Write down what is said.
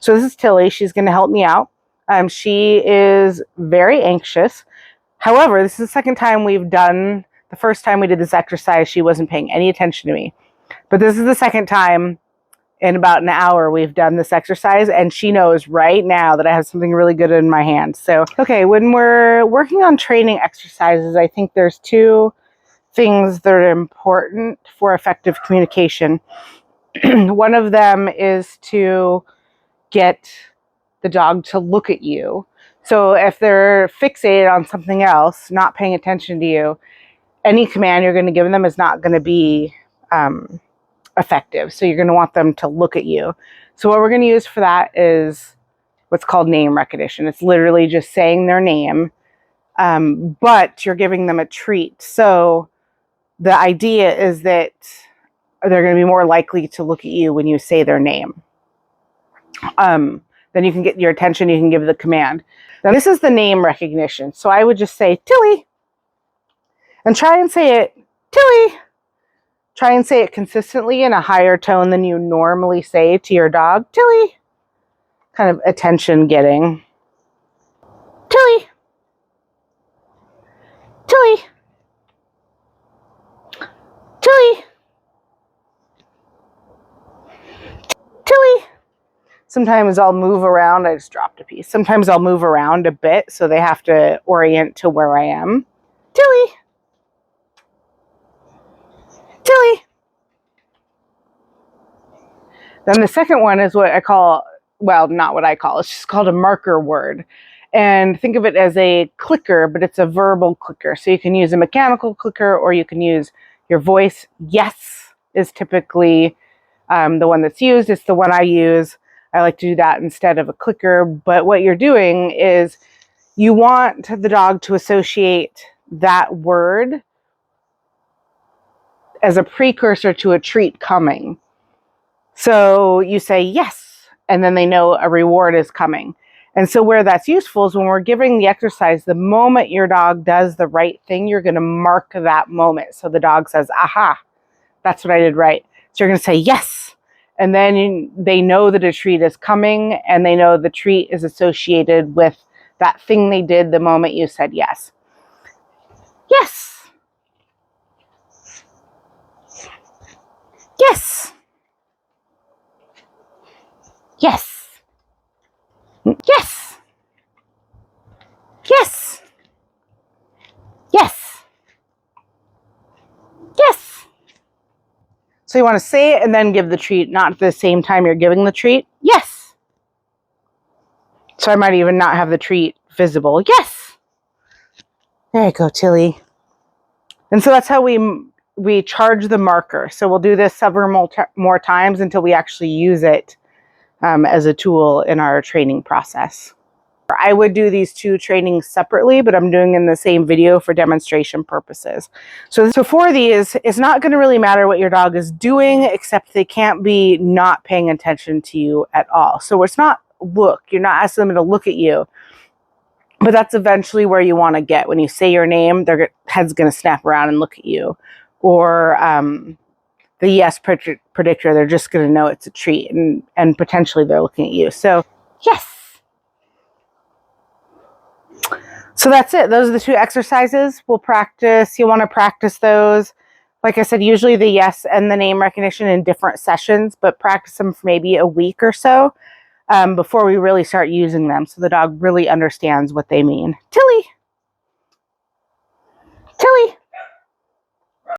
So this is Tilly. She's going to help me out. She is very anxious. However, this is the second time we've done, the first time we did this exercise, she wasn't paying any attention to me. But this is the second time in about an hour we've done this exercise, and she knows right now that I have something really good in my hand. So, okay, when we're working on training exercises, I think there's two things that are important for effective communication. One of them is to get the dog to look at you. So if they're fixated on something else, not paying attention to you, any command you're going to give them is not going to be effective. So you're going to want them to look at you. So what we're going to use for that is what's called name recognition. It's literally just saying their name, but you're giving them a treat. So the idea is that they're going to be more likely to look at you when you say their name. Then you can get your attention, you can give the command. Now this is the name recognition. So I would just say, Tilly, and try and say it, Tilly. Try and say it consistently in a higher tone than you normally say to your dog. Tilly. Kind of attention getting. Tilly. Tilly. Tilly. Tilly. Sometimes I'll move around. I just dropped a piece. Sometimes I'll move around a bit so they have to orient to where I am. Tilly. Tilly. Then the second one is what I call, well, not what I call, it's just called a marker word. And think of it as a clicker, but it's a verbal clicker. So you can use a mechanical clicker or you can use your voice. Yes is typically the one that's used. It's the one I use. I like to do that instead of a clicker. But what you're doing is you want the dog to associate that word as a precursor to a treat coming. So you say yes, and then they know a reward is coming. And so where that's useful is when we're giving the exercise, the moment your dog does the right thing, you're going to mark that moment. So the dog says, aha, that's what I did right. So you're going to say yes. And then they know that a treat is coming, and they know the treat is associated with that thing they did the moment you said yes. Yes. Yes. Yes. Yes. Yes. Yes. Yes. So you want to say it and then give the treat, not at the same time you're giving the treat. Yes. So I might even not have the treat visible. Yes. There you go, Tilly. And so that's how we charge the marker. So we'll do this several more times until we actually use it as a tool in our training process. I would do these two trainings separately, but I'm doing in the same video for demonstration purposes. So for these, it's not going to really matter what your dog is doing, except they can't be not paying attention to you at all. So it's not look, you're not asking them to look at you, but that's eventually where you want to get. When you say your name, their head's going to snap around and look at you. Or the yes predictor, they're just going to know it's a treat, and potentially they're looking at you. So yes. So that's it. Those are the two exercises we'll practice. You want to practice those. Like I said, usually the yes and the name recognition in different sessions, but practice them for maybe a week or so before we really start using them so the dog really understands what they mean. Tilly.